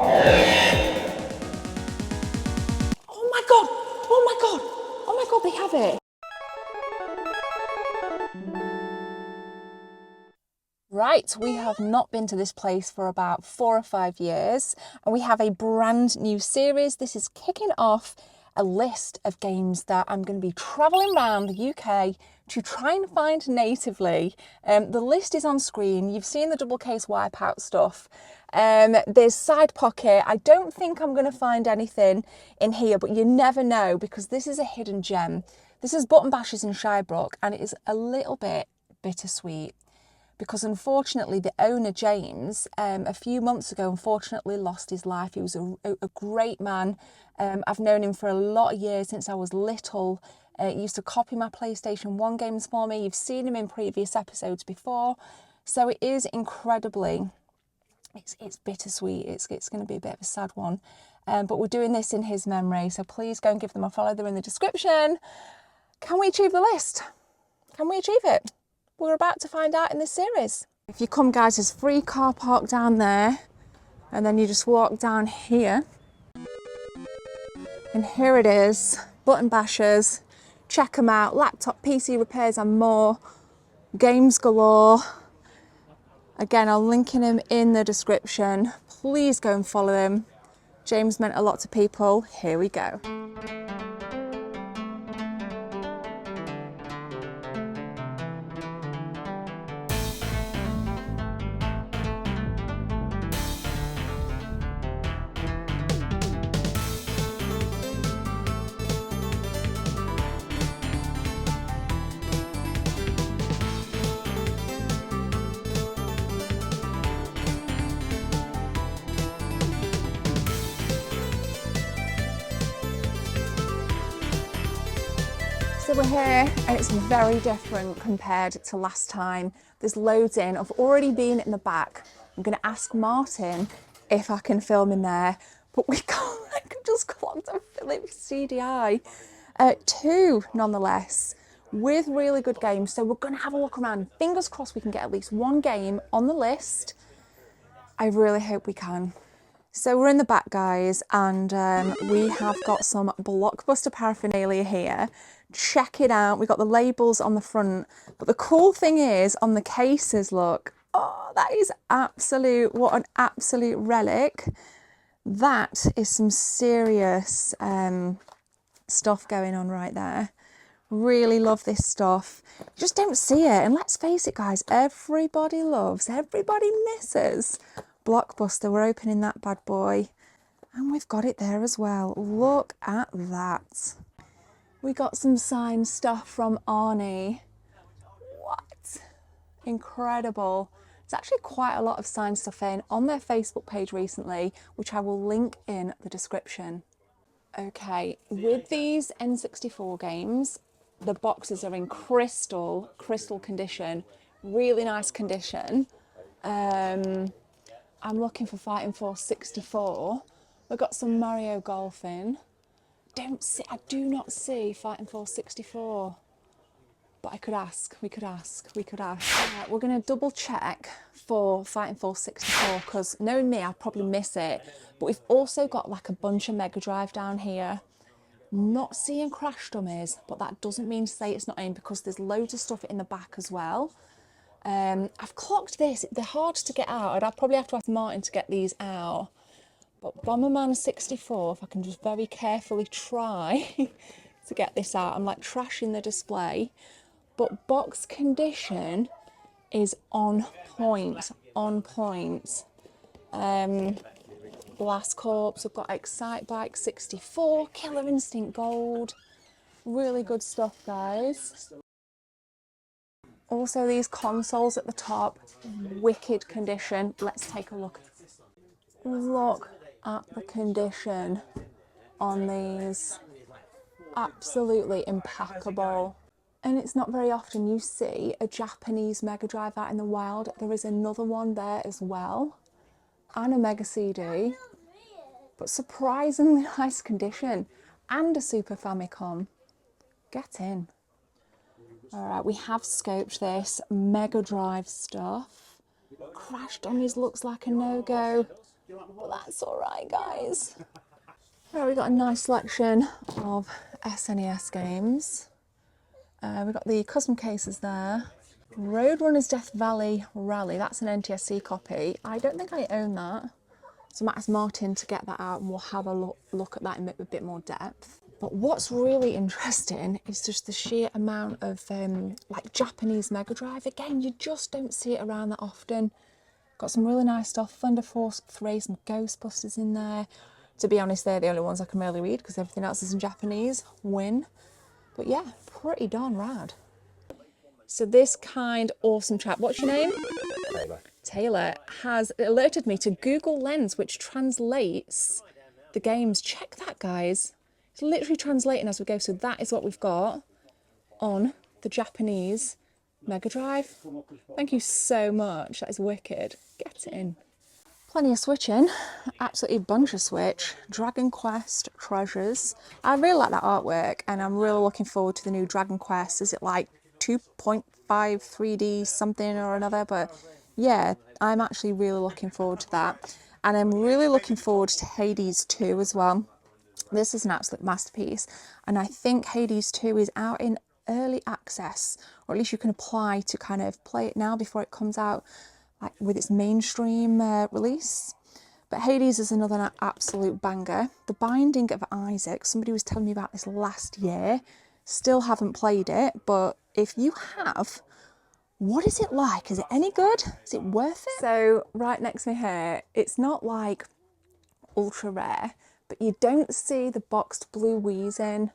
Oh my God, oh my God, oh my God, they have it. Right, we have not been to this place for about 4 or 5 years, and we have a brand new series. This is kicking off a list of games that I'm going to be travelling around the UK to try and find natively. The list is on screen. You've seen the double case wipeout stuff. There's Side Pocket. I don't think I'm going to find anything in here, but you never know because this is a hidden gem. This is Button Bashers in Shirebrook, and it is a little bit bittersweet, because unfortunately the owner, James, a few months ago, unfortunately lost his life. He was a great man. I've known him for a lot of years, since I was little. He used to copy my PlayStation 1 games for me. You've seen him in previous episodes before. So it is incredibly, it's bittersweet. It's going to be a bit of a sad one. But we're doing this in his memory. So please go and give them a follow. They're in the description. Can we achieve the list? Can we achieve it? We're about to find out in this series. If you come, guys, there's free car park down there, and then you just walk down here, and here it is, Button Bashers. Check them out, laptop, PC repairs and more, games galore. Again, I'll link him in the description. Please go and follow him. James meant a lot to people. Here we go. So we're here, and it's very different compared to last time. There's loads in. I've already been in the back. I'm going to ask Martin if I can film in there, but we can't. I've just clocked a Philips CDI. 2 nonetheless, with really good games. So we're going to have a look around. Fingers crossed we can get at least 1 game on the list. I really hope we can. So we're in the back, guys, and we have got some Blockbuster paraphernalia here. Check it out. We've got the labels on the front, but the cool thing is on the cases, look. Oh, that is absolute, what an absolute relic. That is some serious stuff going on right there. Really love this stuff. You just don't see it, and let's face it, guys, everybody loves, everybody misses Blockbuster. We're opening that bad boy, and we've got it there as well. Look at that. We got some signed stuff from Arnie. What? Incredible. There's actually quite a lot of signed stuff in on their Facebook page recently, which I will link in the description. Okay, with these N64 games, the boxes are in crystal condition, really nice condition. I'm looking for Fighting Force 64. We've got some Mario Golf in. I do not see Fighting Force 64, but I could ask, we could ask. Right, we're going to double check for Fighting Force 64, because knowing me, I'll probably miss it. But we've also got like a bunch of Mega Drive down here. Not seeing Crash Dummies, but that doesn't mean to say it's not in, because there's loads of stuff in the back as well. I've clocked this, they're hard to get out. I'd probably have to ask Martin to get these out. But Bomberman 64, if I can just very carefully try to get this out. I'm like trashing the display, but box condition is on point, Blast Corps, I've got Excite Bike 64, Killer Instinct Gold. Really good stuff, guys. Also, these consoles at the top, wicked condition. Let's take a look. Look at the condition on these. Absolutely impeccable. And it's not very often you see a Japanese Mega Drive out in the wild. There is another one there as well, and a Mega CD, but surprisingly nice condition, and a Super Famicom. Get in. All right, we have scoped this Mega Drive stuff. Crash Dummies looks like a no-go. but that's all right, guys. Right, we've got a nice selection of SNES games. We've got the custom cases there. Roadrunner's Death Valley Rally, that's an NTSC copy. I don't think I own that. So I might ask Martin to get that out and we'll have a look at that in a bit more depth. But what's really interesting is just the sheer amount of like Japanese Mega Drive. Again, you just don't see it around that often. Got some really nice stuff. Thunder Force 3, some Ghostbusters in there. To be honest, they're the only ones I can really read because everything else is in Japanese. Win. But yeah, pretty darn rad. So this kind awesome chap, what's your name? Taylor has alerted me to Google Lens, which translates the games. Check that, guys. It's literally translating as we go. So that is what we've got on the Japanese Mega Drive. Thank you so much. That is wicked. Get it in. Plenty of Switching. Absolutely a bunch of Switch. Dragon Quest Treasures. I really like that artwork and I'm really looking forward to the new Dragon Quest. Is it like 2.5 3D something or another? But yeah, I'm actually really looking forward to that. And I'm really looking forward to Hades 2 as well. This is an absolute masterpiece. And I think Hades 2 is out in early access, or at least you can apply to kind of play it now before it comes out like with its mainstream release. But Hades is another absolute banger. The Binding of Isaac, somebody was telling me about this last year. Still haven't played it, but if you have, what is it like? Is it any good? Is it worth it? So right next to me here, it's not like ultra rare, but you don't see the boxed blue Wii's in.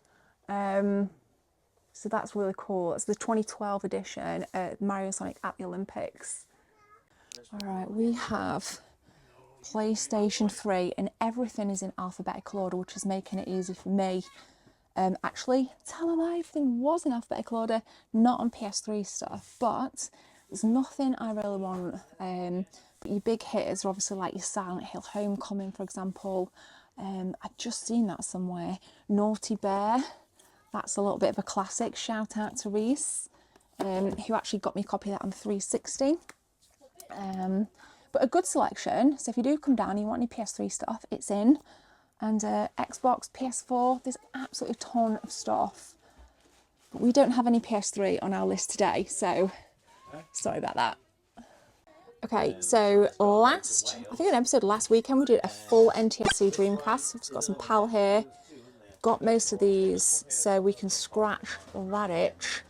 So that's really cool. It's the 2012 edition, Mario Sonic at the Olympics. All right, we have PlayStation 3 and everything is in alphabetical order, which is making it easy for me. Actually, tell a lie, everything was in alphabetical order, not on PS3 stuff, but there's nothing I really want. But your big hitters are obviously like your Silent Hill Homecoming, for example. I've just seen that somewhere. Naughty Bear, that's a little bit of a classic. Shout out to Reese, who actually got me a copy of that on 360. But a good selection. So if you do come down and you want any PS3 stuff, it's in. And Xbox, PS4, there's absolutely a ton of stuff. But we don't have any PS3 on our list today, so sorry about that. Okay, so I think an episode last weekend, we did a full NTSC Dreamcast. I've just got some PAL here. Got most of these, so we can scratch that itch.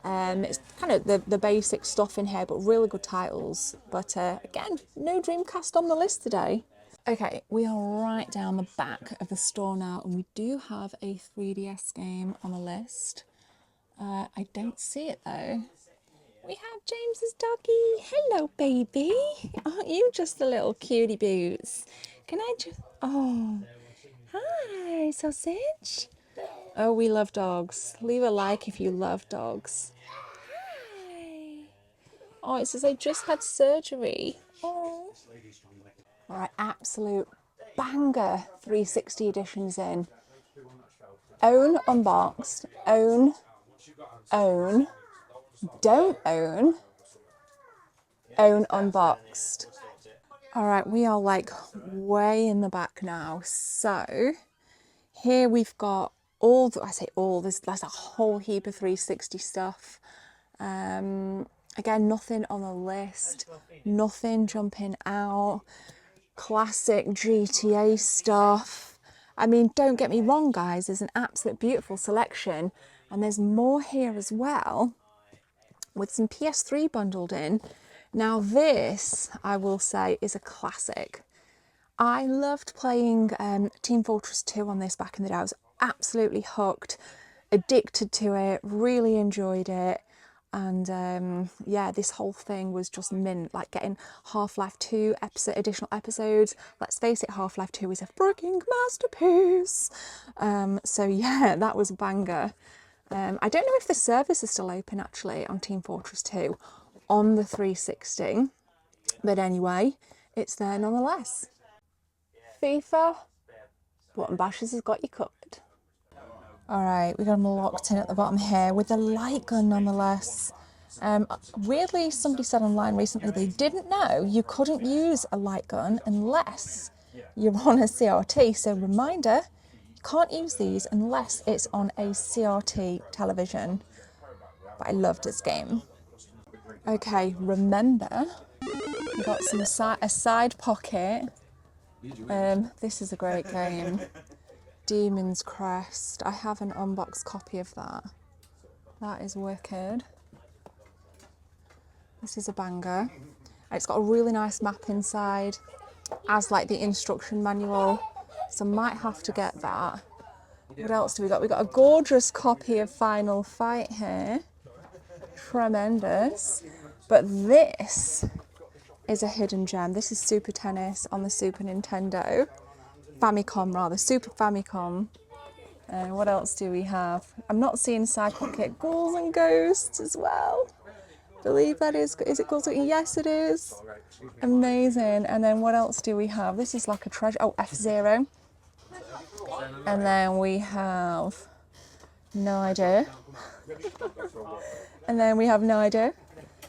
It's kind of the basic stuff in here, but really good titles. But again, no Dreamcast on the list today. Okay, we are right down the back of the store now, and we do have a 3DS game on the list. I don't see it though. We have James's doggy. Hello, baby. Aren't you just a little cutie boots? Can I just... Oh, hi, sausage. Oh, we love dogs. Leave a like if you love dogs. Hi. Oh, it says I just had surgery. Oh. All right, absolute banger 360 editions in. Own unboxed, own, don't own unboxed. All right, we are like way in the back now. So here we've got there's a whole heap of 360 stuff. Again, nothing on the list, nothing jumping out. Classic GTA stuff. I mean, don't get me wrong, guys, there's an absolute beautiful selection, and there's more here as well with some PS3 bundled in. Now this, I will say, is a classic. I loved playing Team Fortress 2 on this back in the day. I was absolutely hooked, addicted to it, really enjoyed it. And yeah, this whole thing was just mint, like getting Half-Life 2 additional episodes. Let's face it, Half-Life 2 is a freaking masterpiece. So yeah, that was a banger. I don't know if the servers are still open actually on Team Fortress 2 on the 360, but anyway, it's there nonetheless. FIFA, Button Bashers has got you covered. All right, we got them locked in at the bottom here with the light gun nonetheless. Weirdly, somebody said online recently they didn't know you couldn't use a light gun unless you're on a CRT. So reminder, you can't use these unless it's on a CRT television. But I loved this game. Okay, remember, we got a side pocket. This is a great game. Demon's Crest. I have an unboxed copy of that. That is wicked. This is a banger. It's got a really nice map inside, as like the instruction manual. So I might have to get that. What else do we got? We got a gorgeous copy of Final Fight here. Tremendous. But this is a hidden gem. This is Super Tennis on the Super Nintendo. Famicom rather, Super Famicom. What else do we have? I'm not seeing side pocket. Ghouls and Ghosts as well. Believe that is it Ghouls? Yes, it is. Amazing. And then what else do we have? This is like a treasure. Oh, F-Zero. And then we have no idea. And then we have no idea.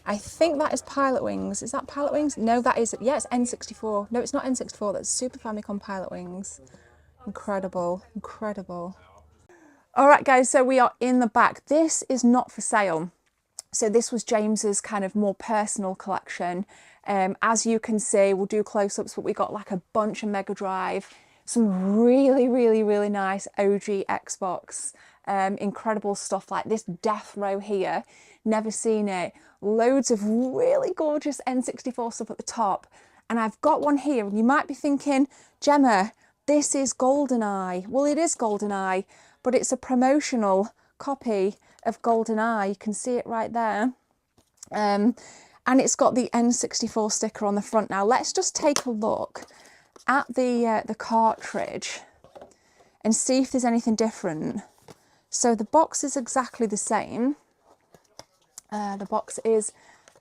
I think that is Pilot Wings. Is that Pilot Wings? No, that is, yeah, it's N64. No, it's not N64, that's Super Famicom Pilot Wings. Incredible, incredible. All right, guys, so we are in the back. This is not for sale. So this was James's kind of more personal collection. As you can see, we'll do close-ups, but we got like a bunch of Mega Drive, some really, really, really nice OG Xbox, incredible stuff like this Death Row here. Never seen it. Loads of really gorgeous N64 stuff at the top. And I've got one here, and you might be thinking, Gemma, this is GoldenEye. Well, it is GoldenEye, but it's a promotional copy of GoldenEye. You can see it right there. And it's got the N64 sticker on the front. Now, let's just take a look at the cartridge and see if there's anything different. So the box is exactly the same. The box is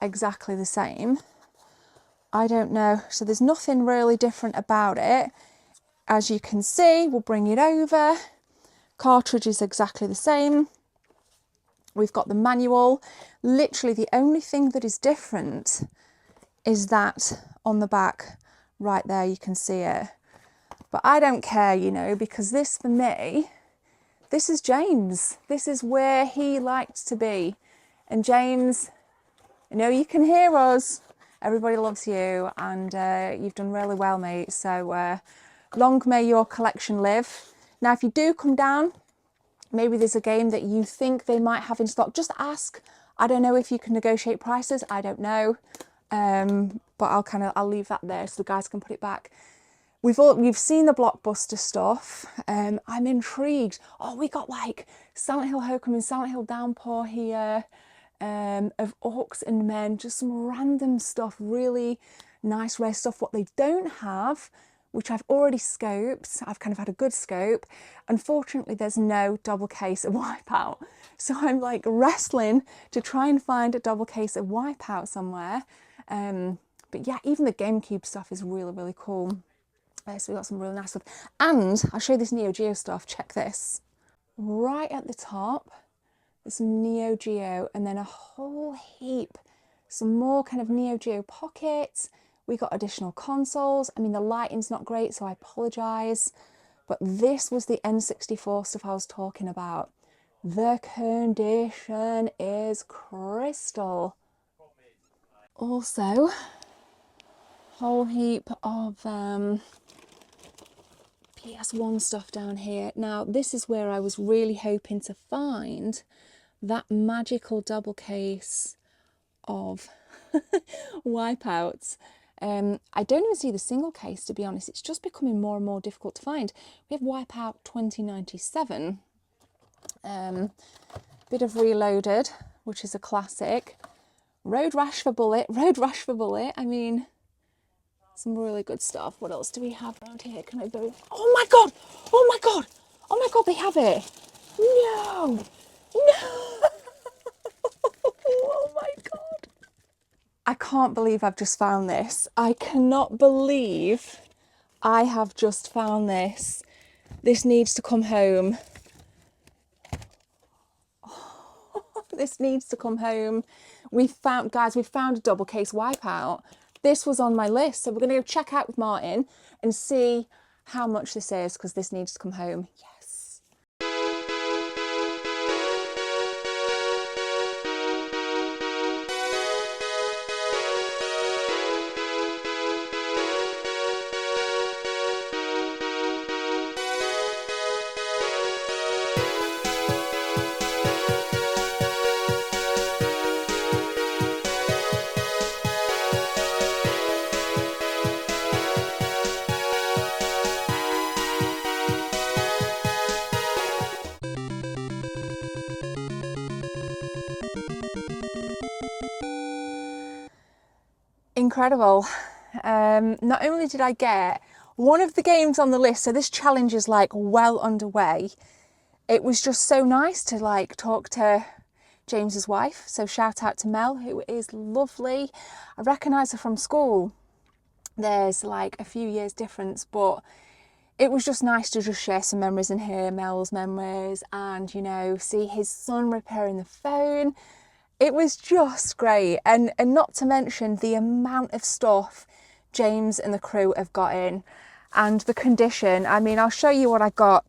exactly the same. I don't know, so there's nothing really different about it. As you can see, we'll bring it over. Cartridge is exactly the same. We've got the manual. Literally the only thing that is different is that on the back right there, you can see it. But I don't care, you know, because this for me, this is James. This is where he liked to be. And James, I know you can hear us. Everybody loves you, and you've done really well, mate. So long may your collection live. Now, if you do come down, maybe there's a game that you think they might have in stock, just ask. I don't know if you can negotiate prices. I don't know. But I'll leave that there so the guys can put it back. We've seen the Blockbuster stuff. I'm intrigued. Oh, we got like Silent Hill Homecoming, Silent Hill Downpour here. Of Orcs and Men, just some random stuff, really nice rare stuff. What they don't have, which I've already scoped, I've kind of had a good scope, unfortunately there's no double case of Wipeout. So I'm like wrestling to try and find a double case of Wipeout somewhere. But yeah, even the GameCube stuff is really, really cool. So we got some really nice stuff. And I'll show you this Neo Geo stuff, check this. Right at the top, there's some Neo Geo, and then a whole heap, some more kind of Neo Geo pockets. We got additional consoles. I mean, the lighting's not great, so I apologise. But this was the N64 stuff I was talking about. The condition is crystal. Also, whole heap of PS1 stuff down here. Now, this is where I was really hoping to find that magical double case of Wipeouts. I don't even see the single case, to be honest. It's just becoming more and more difficult to find. We have Wipeout 2097. Bit of Reloaded, which is a classic. Road Rash for Bullet. Road Rash for Bullet. I mean, some really good stuff. What else do we have around here? Can I go? Oh my god! Oh my god! Oh my god, they have it! No! No! Oh my god! I can't believe I've just found this. I cannot believe I have just found this. This needs to come home. This needs to come home. we found a double case Wipeout. This was on my list, so we're going to go check out with Martin and see how much this is, because this needs to come home. Yes. Incredible. Not only did I get one of the games on the list, so this challenge is like well underway. It was just so nice to like talk to James's wife. So shout out to Mel, who is lovely. I recognise her from school. There's like a few years difference, but it was just nice to just share some memories and hear Mel's memories and, you know, see his son repairing the phone. It was just great, and not to mention the amount of stuff James and the crew have got in and the condition. I mean, I'll show you what I got,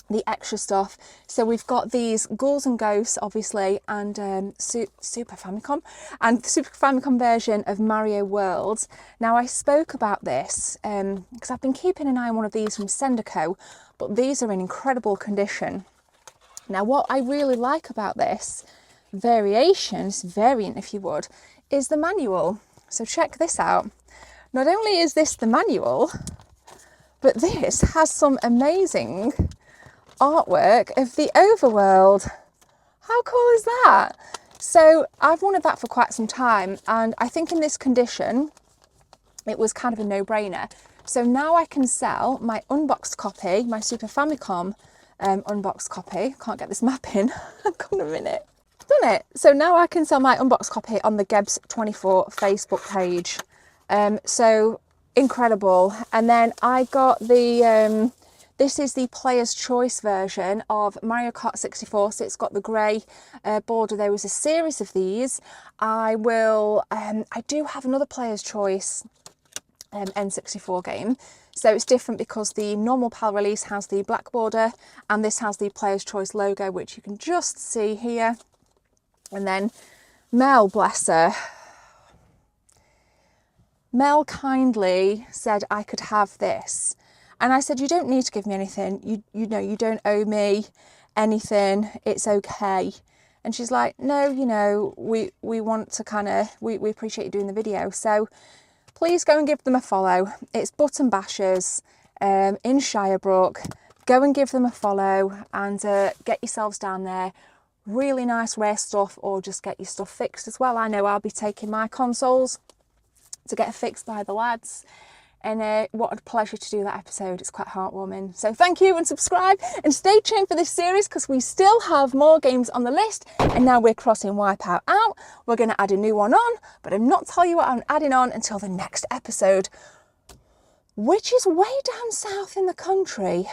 the extra stuff. So we've got these Ghouls and Ghosts, obviously, and Super Famicom, and the Super Famicom version of Mario World. Now, I spoke about this because I've been keeping an eye on one of these from Sendico, but these are in incredible condition. Now, what I really like about this variant if you would, is the manual. So check this out. Not only is this the manual, but this has some amazing artwork of the overworld. How cool is that? So I've wanted that for quite some time, and I think in this condition it was kind of a no-brainer. So now I can sell my unboxed copy, my Super Famicom unboxed copy. Can't get this map in. I've got a minute. Done it. So now I can sell my unboxed copy on the Gebs24 Facebook page. So incredible. And then I got the this is the player's choice version of Mario Kart 64. So it's got the grey border. There was a series of these. I do have another player's choice N64 game. So it's different because the normal PAL release has the black border and this has the player's choice logo, which you can just see here. And then Mel, bless her, Mel kindly said I could have this. And I said, you don't need to give me anything. You know, you don't owe me anything. It's okay. And she's like, no, you know, we want to kind of, we appreciate you doing the video. So please go and give them a follow. It's Button Bashers in Shirebrook. Go and give them a follow and get yourselves down there. Really nice rare stuff, or just get your stuff fixed as well. I know I'll be taking my consoles to get fixed by the lads, and what a pleasure to do that episode. It's quite heartwarming. So thank you and subscribe and stay tuned for this series, because we still have more games on the list, and now we're crossing Wipeout out. We're going to add a new one on, but I'm not telling you what I'm adding on until the next episode, which is way down south in the country.